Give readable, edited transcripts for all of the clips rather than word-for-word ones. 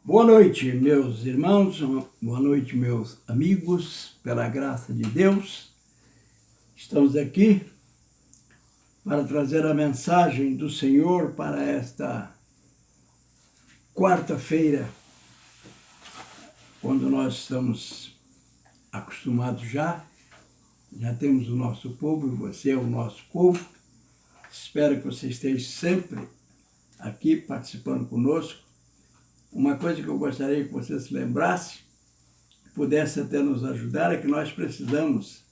Boa noite, meus irmãos, boa noite, meus amigos, pela graça de Deus. Estamos aqui para trazer a mensagem do Senhor para esta quarta-feira, quando nós estamos acostumados já temos o nosso povo e você é o nosso povo. Espero que você esteja sempre aqui participando conosco. Uma coisa que eu gostaria que você se lembrasse, pudesse até nos ajudar, é que nós precisamos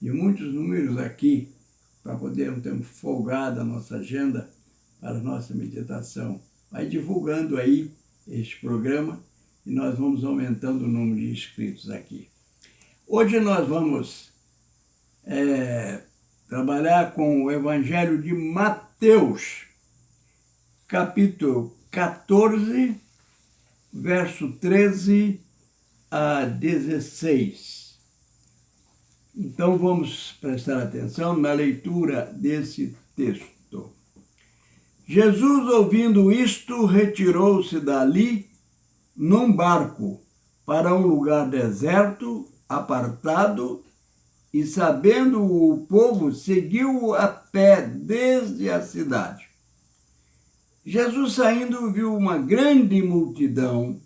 de muitos números aqui para podermos ter folgado a nossa agenda para a nossa meditação. Vai divulgando aí este programa e nós vamos aumentando o número de inscritos aqui. Hoje nós vamos trabalhar com o Evangelho de Mateus, capítulo 14, verso 13 a 16. Então vamos prestar atenção na leitura desse texto. Jesus, ouvindo isto, retirou-se dali num barco para um lugar deserto, apartado, e sabendo o povo, seguiu-o a pé desde a cidade. Jesus, saindo, viu uma grande multidão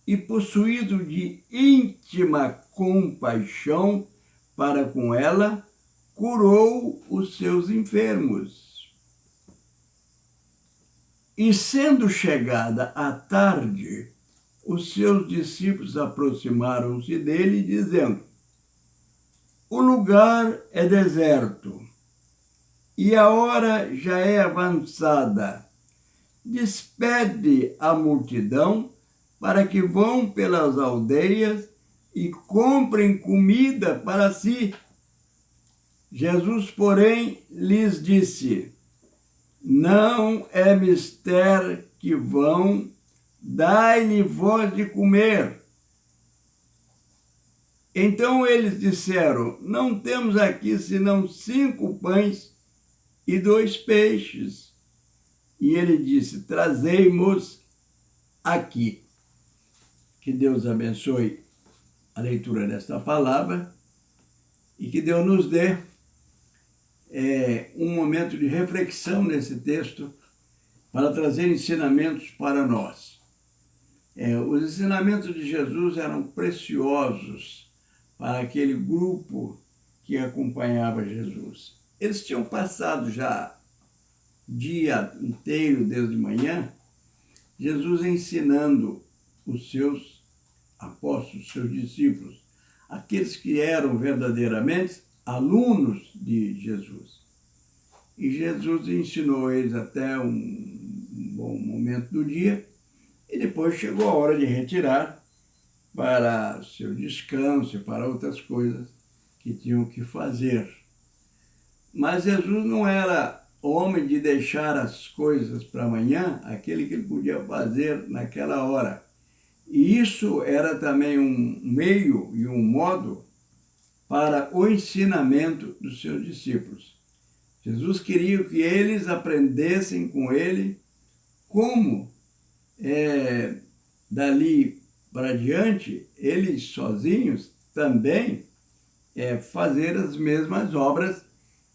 e, possuído de íntima compaixão para com ela, curou os seus enfermos. E, sendo chegada a tarde, os seus discípulos aproximaram-se dele, dizendo: o lugar é deserto e a hora já é avançada. Despede a multidão para que vão pelas aldeias e comprem comida para si. Jesus, porém, lhes disse: não é mister que vão, dai-lhe vós de comer. Então eles disseram: não temos aqui senão 5 pães e 2 peixes. E ele disse: trazei-mos aqui. Que Deus abençoe a leitura desta palavra e que Deus nos dê um momento de reflexão nesse texto para trazer ensinamentos para nós. Os ensinamentos de Jesus eram preciosos para aquele grupo que acompanhava Jesus. Eles tinham passado já dia inteiro, desde manhã, Jesus ensinando os seus apóstolos, seus discípulos, aqueles que eram verdadeiramente alunos de Jesus. E Jesus ensinou eles até um bom momento do dia, e depois chegou a hora de retirar para seu descanso e para outras coisas que tinham que fazer. Mas Jesus não era homem de deixar as coisas para amanhã, aquele que ele podia fazer naquela hora. E isso era também um meio e um modo para o ensinamento dos seus discípulos. Jesus queria que eles aprendessem com ele como, dali para diante, eles sozinhos também fazer as mesmas obras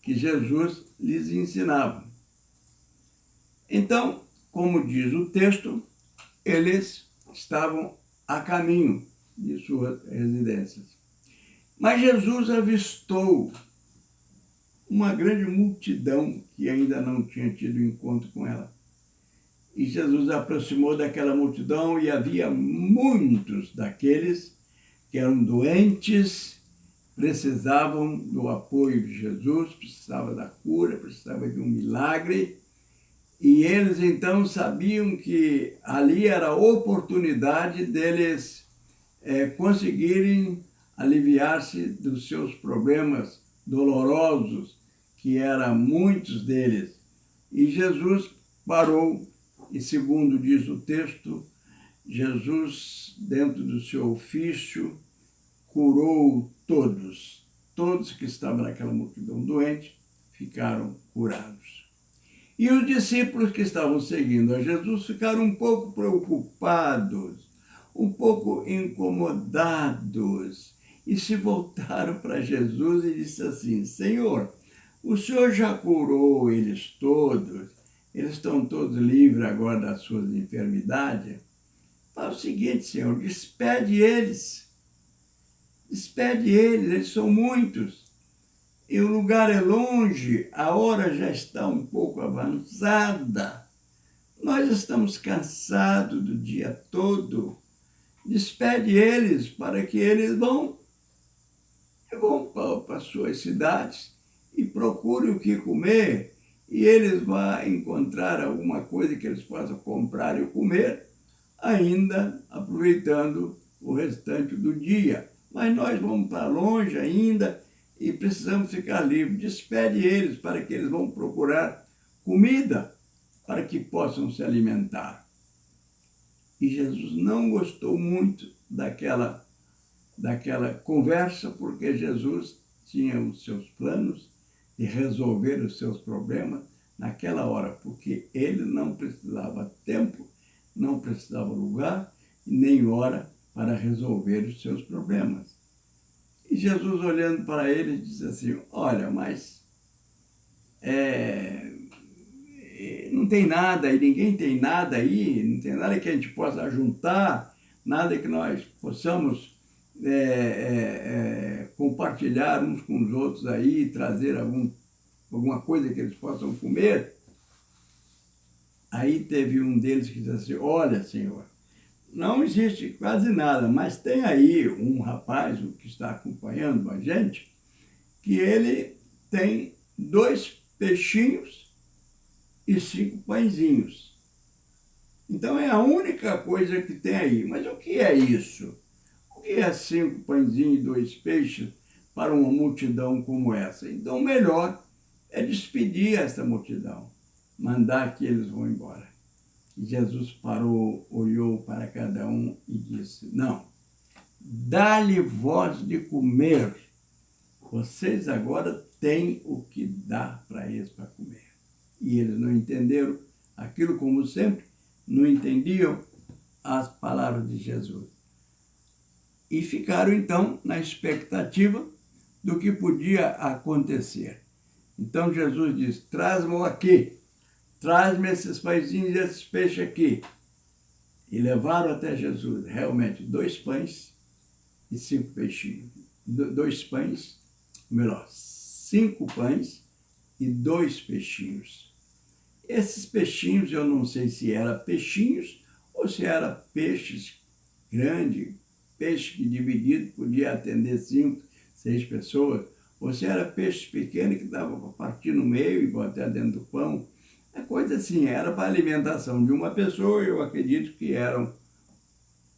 que Jesus lhes ensinava. Então, como diz o texto, eles estavam a caminho de suas residências. Mas Jesus avistou uma grande multidão que ainda não tinha tido encontro com ela. E Jesus aproximou daquela multidão e havia muitos daqueles que eram doentes, precisavam do apoio de Jesus, precisavam da cura, precisavam de um milagre. E eles então sabiam que ali era a oportunidade deles conseguirem aliviar-se dos seus problemas dolorosos, que eram muitos deles. E Jesus parou, e segundo diz o texto, Jesus, dentro do seu ofício, curou todos que estavam naquela multidão doente, ficaram curados. E os discípulos que estavam seguindo a Jesus ficaram um pouco preocupados, um pouco incomodados, e se voltaram para Jesus e disseram assim: Senhor, o Senhor já curou eles todos, eles estão todos livres agora das suas enfermidades. Fala o seguinte, Senhor, despede eles, eles são muitos. E o lugar é longe, a hora já está um pouco avançada. Nós estamos cansados do dia todo. Despede eles para que eles vão para as suas cidades e procurem o que comer. E eles vão encontrar alguma coisa que eles possam comprar e comer, ainda aproveitando o restante do dia. Mas nós vamos para longe ainda e precisamos ficar livres. Despede eles para que eles vão procurar comida para que possam se alimentar. E Jesus não gostou muito daquela conversa, porque Jesus tinha os seus planos de resolver os seus problemas naquela hora, porque ele não precisava tempo, não precisava lugar e nem hora para resolver os seus problemas. E Jesus, olhando para ele, disse assim: olha, mas não tem nada, e ninguém tem nada aí, não tem nada que a gente possa juntar, nada que nós possamos compartilhar uns com os outros aí, trazer alguma coisa que eles possam comer. Aí teve um deles que disse assim: olha, Senhor, não existe quase nada, mas tem aí um rapaz que está acompanhando a gente, que ele tem 2 peixinhos e 5 pãezinhos. Então é a única coisa que tem aí. Mas o que é isso? O que é 5 pãezinhos e 2 peixes para uma multidão como essa? Então, melhor é despedir essa multidão, mandar que eles vão embora. E Jesus parou, olhou para cada um e disse: não, dá-lhe voz de comer. Vocês agora têm o que dar para eles para comer. E eles não entenderam aquilo, como sempre, não entendiam as palavras de Jesus. E ficaram, então, na expectativa do que podia acontecer. Então Jesus disse: traz-me aqui, traz-me esses pãezinhos e esses peixes aqui. E levaram até Jesus, realmente, 2 pães e 5 peixinhos. 2 pães, melhor, 5 pães e 2 peixinhos. Esses peixinhos, eu não sei se eram peixinhos ou se eram peixes grandes, peixe que dividido podia atender 5, 6 pessoas, ou se era peixe pequeno que dava para partir no meio e botar dentro do pão. É coisa assim, era para a alimentação de uma pessoa, eu acredito que eram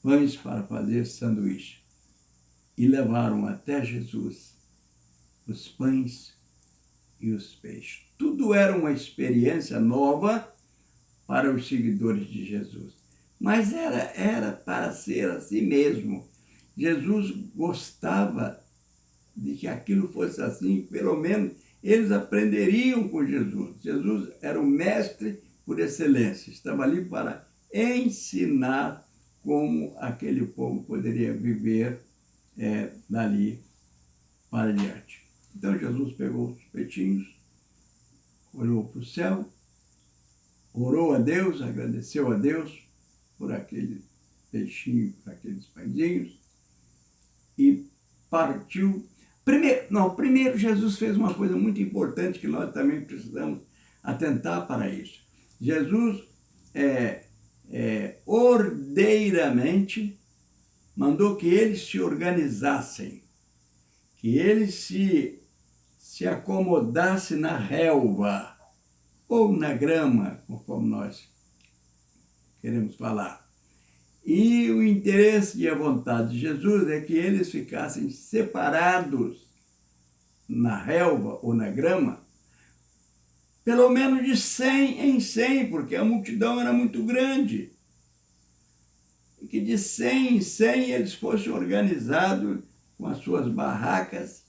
pães para fazer sanduíche. E levaram até Jesus os pães e os peixes. Tudo era uma experiência nova para os seguidores de Jesus. Mas era para ser assim mesmo. Jesus gostava de que aquilo fosse assim, pelo menos eles aprenderiam com Jesus. Jesus era o mestre por excelência, estava ali para ensinar como aquele povo poderia viver dali para diante. Então Jesus pegou os peitinhos, olhou para o céu, orou a Deus, agradeceu a Deus por aquele peixinho, por aqueles pãezinhos, e partiu. Primeiro Jesus fez uma coisa muito importante que nós também precisamos atentar para isso. Jesus ordeiramente mandou que eles se organizassem, que eles se acomodassem na relva ou na grama, conforme nós queremos falar. E o interesse e a vontade de Jesus é que eles ficassem separados na relva ou na grama, pelo menos de 100 em 100, porque a multidão era muito grande. E que de 100 em 100 eles fossem organizados com as suas barracas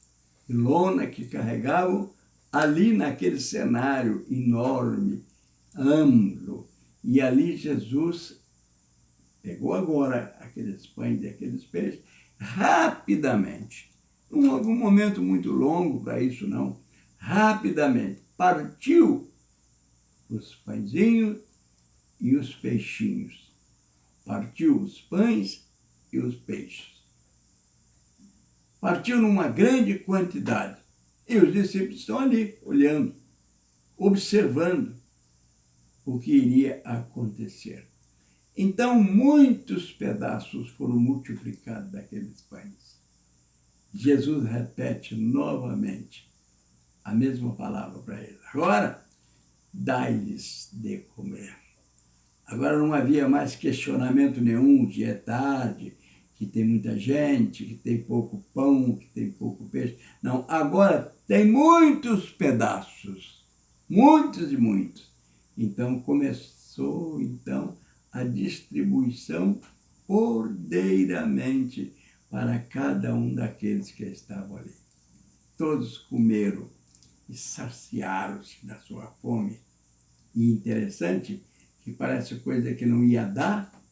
de lona que carregavam ali naquele cenário enorme amo-lo. E ali Jesus pegou agora aqueles pães e aqueles peixes, rapidamente. Não houve um momento muito longo para isso, não. Rapidamente partiu os pãezinhos e os peixinhos. Partiu os pães e os peixes. Partiu numa grande quantidade. E os discípulos estão ali, olhando, observando o que iria acontecer. Então, muitos pedaços foram multiplicados daqueles pães. Jesus repete novamente a mesma palavra para eles. Agora, dai-lhes de comer. Agora não havia mais questionamento nenhum de é tarde, que tem muita gente, que tem pouco pão, que tem pouco peixe. Não, agora tem muitos pedaços, muitos e muitos. Então começou a distribuição ordeiramente para cada um daqueles que estavam ali. Todos comeram e saciaram-se da sua fome. E interessante que parece coisa que não ia dar.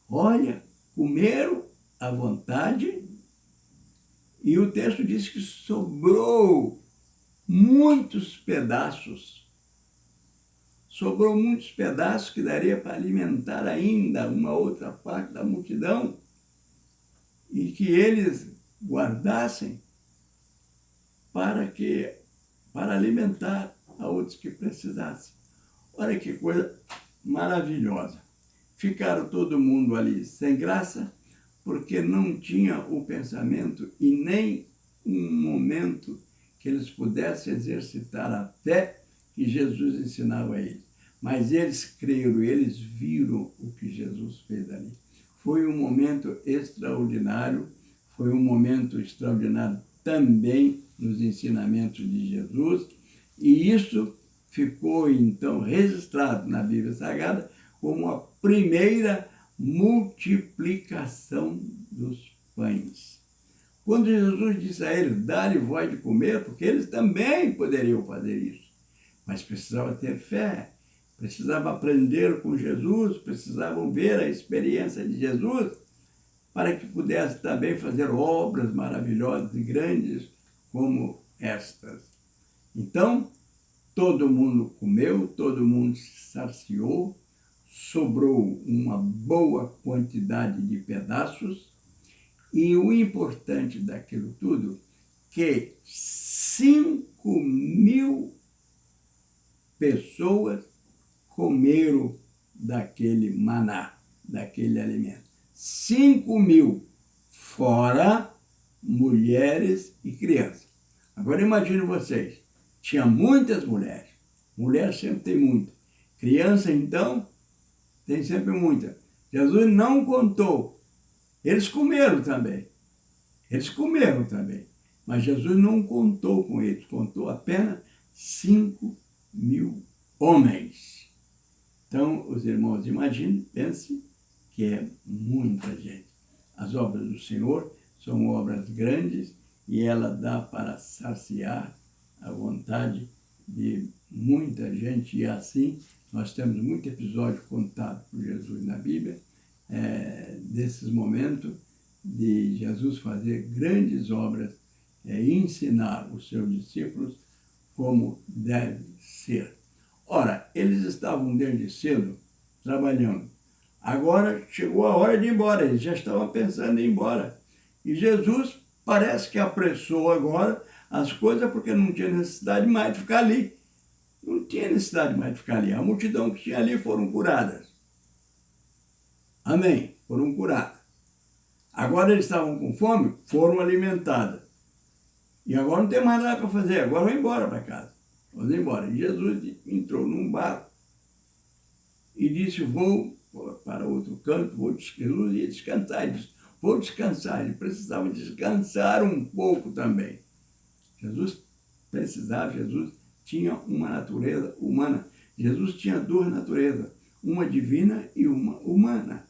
Olha, comeram à vontade e o texto diz que sobrou muitos pedaços. Sobrou muitos pedaços que daria para alimentar ainda uma outra parte da multidão e que eles guardassem para alimentar a outros que precisassem. Olha que coisa maravilhosa. Ficaram todo mundo ali sem graça, porque não tinha o pensamento e nem um momento que eles pudessem exercitar a fé que Jesus ensinava a eles. Mas eles creram, eles viram o que Jesus fez ali. Foi um momento extraordinário, foi um momento extraordinário também nos ensinamentos de Jesus, e isso ficou, então, registrado na Bíblia Sagrada como a primeira multiplicação dos pães. Quando Jesus disse a eles, dá-lhe voz de comer, porque eles também poderiam fazer isso, mas precisava ter fé, precisava aprender com Jesus, precisavam ver a experiência de Jesus, para que pudesse também fazer obras maravilhosas e grandes como estas. Então, todo mundo comeu, todo mundo se saciou, sobrou uma boa quantidade de pedaços, e o importante daquilo tudo, que 5.000 pessoas comeram daquele maná, daquele alimento. 5.000, fora mulheres e crianças. Agora imagine vocês, tinha muitas mulheres. Mulher sempre tem muita. Criança, então, tem sempre muita. Jesus não contou. Eles comeram também. Mas Jesus não contou com eles. Contou apenas 5.000 homens. Então, os irmãos, imaginem, pensem que é muita gente. As obras do Senhor são obras grandes e ela dá para saciar a vontade de muita gente. E assim, nós temos muito episódio contado por Jesus na Bíblia, desses momentos de Jesus fazer grandes obras, ensinar os seus discípulos como deve ser. Ora, eles estavam desde cedo trabalhando. Agora chegou a hora de ir embora, eles já estavam pensando em ir embora. E Jesus parece que apressou agora as coisas, porque não tinha necessidade mais de ficar ali. Não tinha necessidade mais de ficar ali. A multidão que tinha ali foram curadas. Amém? Foram curadas. Agora eles estavam com fome, foram alimentadas. E agora não tem mais nada para fazer, agora vão embora para casa. Vamos embora. E Jesus entrou num barco e disse, vou para outro canto, Jesus ia descansar. Ele disse, vou descansar. Ele precisava descansar um pouco também. Jesus tinha uma natureza humana. Jesus tinha duas naturezas, uma divina e uma humana.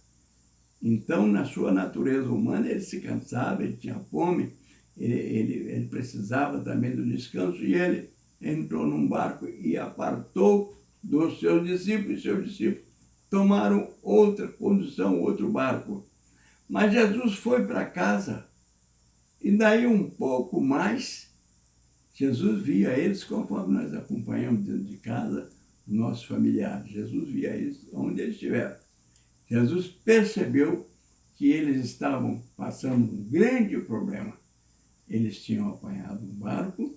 Então, na sua natureza humana, ele se cansava, ele tinha fome, ele precisava também do descanso, e ele entrou num barco e apartou dos seus discípulos, e seus discípulos tomaram outra condução, outro barco. Mas Jesus foi para casa, e daí um pouco mais, Jesus via eles conforme nós acompanhamos dentro de casa, nossos familiares. Jesus via eles onde eles estiveram. Jesus percebeu que eles estavam passando um grande problema. Eles tinham apanhado um barco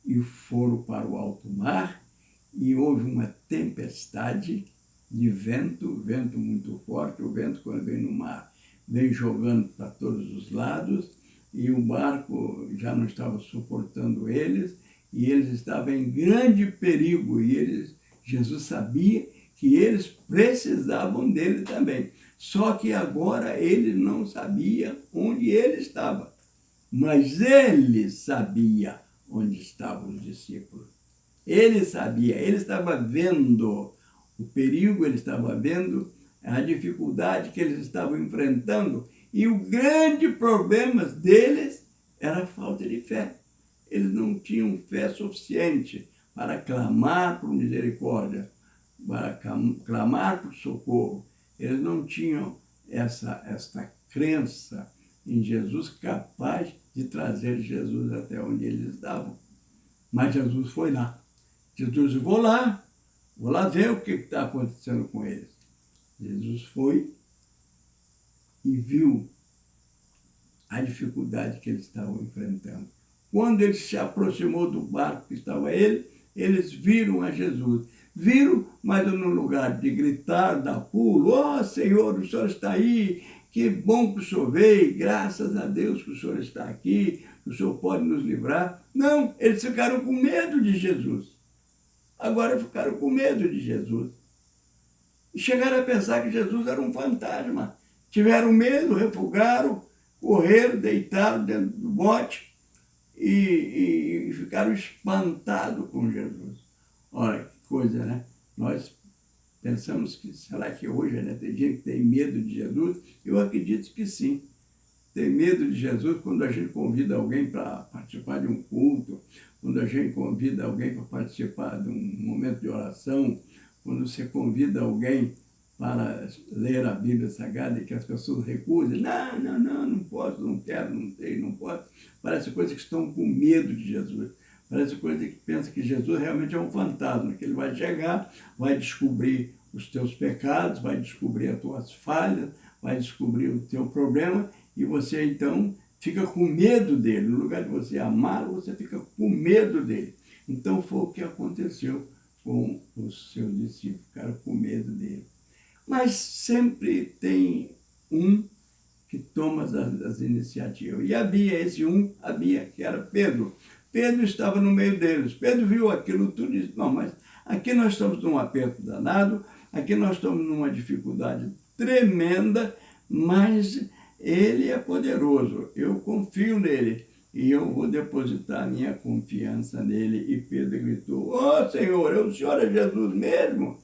e foram para o alto mar, e houve uma tempestade de vento, vento muito forte. O vento, quando vem no mar, vem jogando para todos os lados, e o barco já não estava suportando eles, e eles estavam em grande perigo, e Jesus sabia que eles precisavam dele também. Só que agora ele não sabia onde ele estava, mas ele sabia onde estavam os discípulos. Ele sabia, ele estava vendo o perigo, ele estava vendo a dificuldade que eles estavam enfrentando, e o grande problema deles era a falta de fé. Eles não tinham fé suficiente para clamar por misericórdia, para clamar por socorro. Eles não tinham essa crença em Jesus, capaz de trazer Jesus até onde eles estavam. Mas Jesus foi lá. Jesus disse: vou lá ver o que está acontecendo com eles. Jesus foi e viu a dificuldade que eles estavam enfrentando. Quando ele se aproximou do barco que estava ele, eles viram a Jesus. Viram, mas no lugar de gritar, dar pulo: ó Senhor, o Senhor está aí, que bom que o Senhor veio, graças a Deus que o Senhor está aqui, que o Senhor pode nos livrar. Não, eles ficaram com medo de Jesus. Agora ficaram com medo de Jesus. E chegaram a pensar que Jesus era um fantasma. Tiveram medo, refugaram, correram, deitaram dentro do bote e ficaram espantados com Jesus. Olha que coisa, né? Nós pensamos que, será que hoje, né, tem gente que tem medo de Jesus? Eu acredito que sim. Tem medo de Jesus quando a gente convida alguém para participar de um culto, quando a gente convida alguém para participar de um momento de oração, quando você convida alguém para ler a Bíblia Sagrada e que as pessoas recusam. Não posso, não quero, não tenho, não posso. Parece coisas que estão com medo de Jesus. Parece coisa que pensa que Jesus realmente é um fantasma, que ele vai chegar, vai descobrir os teus pecados, vai descobrir as tuas falhas, vai descobrir o teu problema, e você então fica com medo dele. No lugar de você amá-lo, você fica com medo dele. Então foi o que aconteceu com os seus discípulos, ficaram com medo dele. Mas sempre tem um que toma as iniciativas. E havia esse um, que era Pedro. Pedro estava no meio deles. Pedro viu aquilo tudo e disse: não, mas aqui nós estamos num aperto danado, aqui nós estamos numa dificuldade tremenda, mas ele é poderoso, eu confio nele e eu vou depositar minha confiança nele. E Pedro gritou: ó Senhor, o Senhor é Jesus mesmo?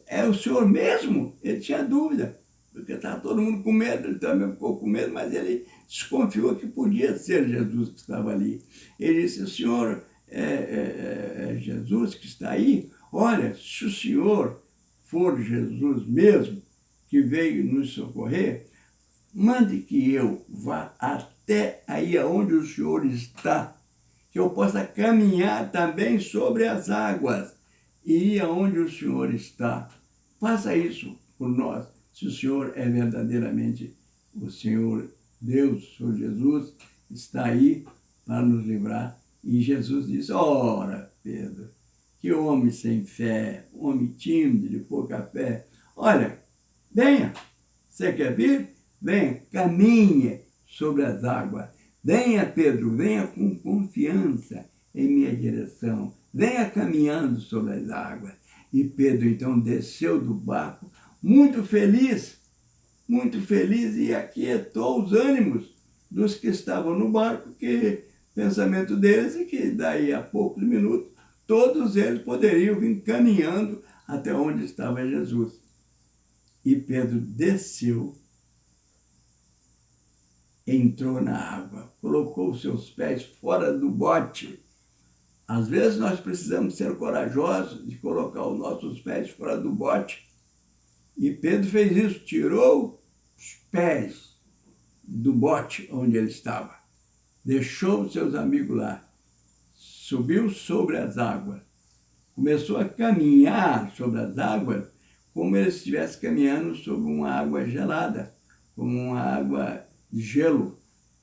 É o Senhor mesmo? Ele tinha dúvida, porque estava todo mundo com medo, ele também ficou com medo, mas ele desconfiou que podia ser Jesus que estava ali. Ele disse: o Senhor é Jesus que está aí? Olha, se o Senhor for Jesus mesmo, que veio nos socorrer, mande que eu vá até aí aonde o Senhor está, que eu possa caminhar também sobre as águas e ir aonde o Senhor está. Faça isso por nós, se o Senhor é verdadeiramente o Senhor Deus, o Senhor Jesus, está aí para nos livrar. E Jesus disse: ora, Pedro, que homem sem fé, homem tímido, de pouca fé. Olha, venha, você quer vir? Venha, caminhe sobre as águas. Venha, Pedro, venha com confiança em minha direção. Venha caminhando sobre as águas. E Pedro então desceu do barco, muito feliz, e aquietou os ânimos dos que estavam no barco, que o pensamento deles é que daí a poucos minutos todos eles poderiam vir caminhando até onde estava Jesus. E Pedro desceu, entrou na água, colocou os seus pés fora do bote, Às vezes nós precisamos ser corajosos de colocar os nossos pés fora do bote. E Pedro fez isso, tirou os pés do bote onde ele estava, deixou os seus amigos lá, subiu sobre as águas, começou a caminhar sobre as águas como ele estivesse caminhando sobre uma água gelada, como uma água de gelo,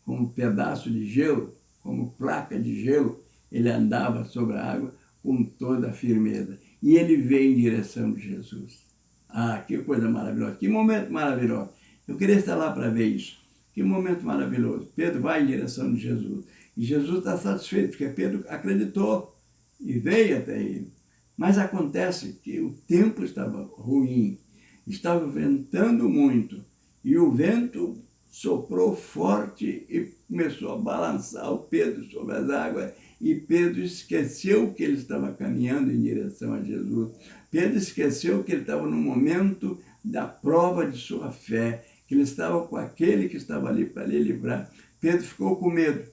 como um pedaço de gelo, como placa de gelo. Ele andava sobre a água com toda a firmeza. E ele veio em direção de Jesus. Ah, que coisa maravilhosa, que momento maravilhoso. Eu queria estar lá para ver isso. Que momento maravilhoso. Pedro vai em direção de Jesus. E Jesus está satisfeito, porque Pedro acreditou e veio até ele. Mas acontece que o tempo estava ruim, estava ventando muito, e o vento soprou forte e começou a balançar o Pedro sobre as águas, e Pedro esqueceu que ele estava caminhando em direção a Jesus. Pedro esqueceu que ele estava no momento da prova de sua fé, que ele estava com aquele que estava ali para lhe livrar. Pedro ficou com medo.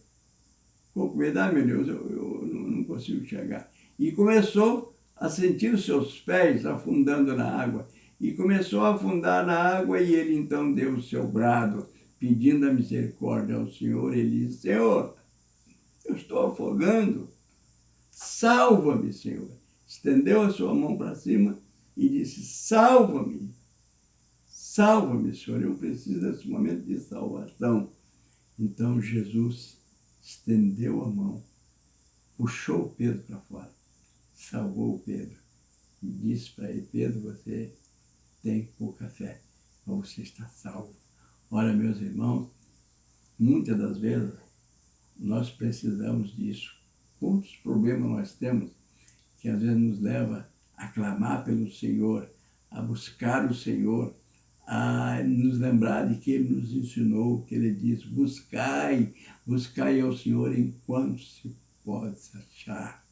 Ficou com medo, ah, meu Deus, eu não consigo chegar. E começou a sentir os seus pés afundando na água. E começou a afundar na água, e ele então deu o seu brado, pedindo a misericórdia ao Senhor. Ele disse: Senhor, eu estou afogando, salva-me, Senhor. Estendeu a sua mão para cima e disse: salva-me, salva-me, Senhor, eu preciso desse momento de salvação. Então Jesus estendeu a mão, puxou Pedro para fora, salvou Pedro e disse para ele: Pedro, você tem pouca fé, mas você está salvo. Ora, meus irmãos, muitas das vezes nós precisamos disso. Quantos problemas nós temos que às vezes nos leva a clamar pelo Senhor, a buscar o Senhor, a nos lembrar de que Ele nos ensinou, que Ele diz: buscai, buscai ao Senhor enquanto se pode achar,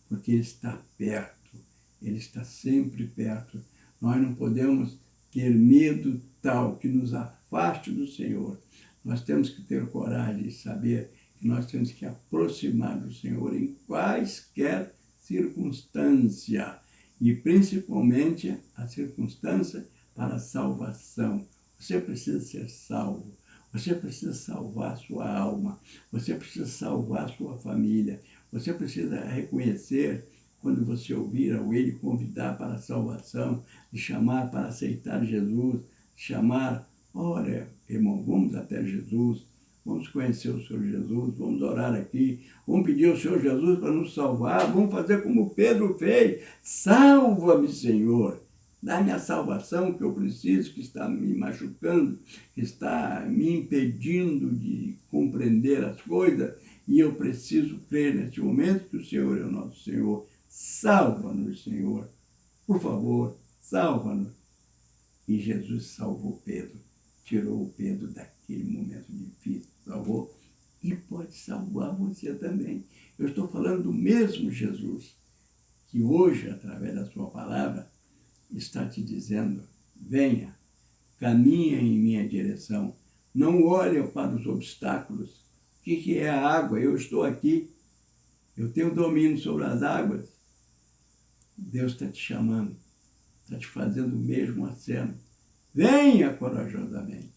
porque Ele está perto, Ele está sempre perto. Nós não podemos ter medo tal que nos afaste do Senhor. Nós temos que ter coragem de saber que nós temos que aproximar do Senhor em quaisquer circunstância, e principalmente a circunstância para a salvação. Você precisa ser salvo, você precisa salvar a sua alma, você precisa salvar a sua família, você precisa reconhecer, quando você ouvir ou ele convidar para a salvação, de chamar para aceitar Jesus, chamar: olha, irmão, vamos até Jesus, vamos conhecer o Senhor Jesus, vamos orar aqui, vamos pedir ao Senhor Jesus para nos salvar, vamos fazer como Pedro fez: salva-me, Senhor, dá-me a salvação que eu preciso, que está me machucando, que está me impedindo de compreender as coisas, e eu preciso crer neste momento que o Senhor é o nosso Senhor. Salva-nos, Senhor, por favor, salva-nos. E Jesus salvou Pedro, tirou Pedro daquele momento difícil, salvou, e pode salvar você também. Eu estou falando do mesmo Jesus que hoje, através da sua palavra, está te dizendo: venha, caminha em minha direção, não olhe para os obstáculos. O que é a água? Eu estou aqui, eu tenho domínio sobre as águas. Deus está te chamando, está te fazendo o mesmo aceno. Venha corajosamente,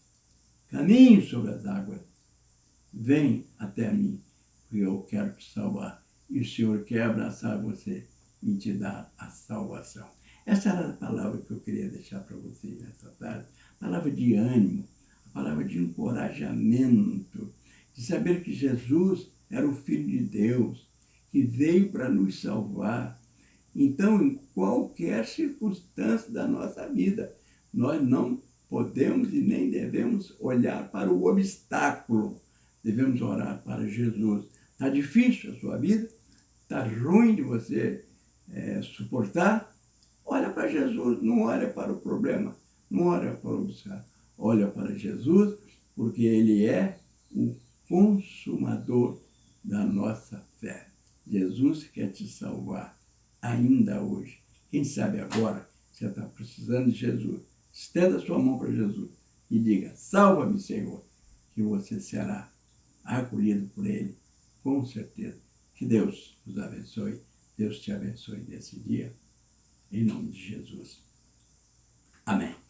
caminhe sobre as águas, vem até mim, porque eu quero te salvar. E o Senhor quer abraçar você e te dar a salvação. Essa era a palavra que eu queria deixar para vocês nessa tarde. Palavra de ânimo, a palavra de encorajamento, de saber que Jesus era o Filho de Deus, que veio para nos salvar. Então, em qualquer circunstância da nossa vida, nós não podemos e nem devemos olhar para o obstáculo. Devemos orar para Jesus. Está difícil a sua vida? Está ruim de você suportar? Olha para Jesus, não olha para o problema, não olha para o obstáculo. Olha para Jesus, porque Ele é o consumador da nossa fé. Jesus quer te salvar ainda hoje. Quem sabe agora você está precisando de Jesus. Estenda sua mão para Jesus e diga: salva-me, Senhor, que você será acolhido por Ele, com certeza. Que Deus os abençoe. Deus te abençoe nesse dia. Em nome de Jesus. Amém.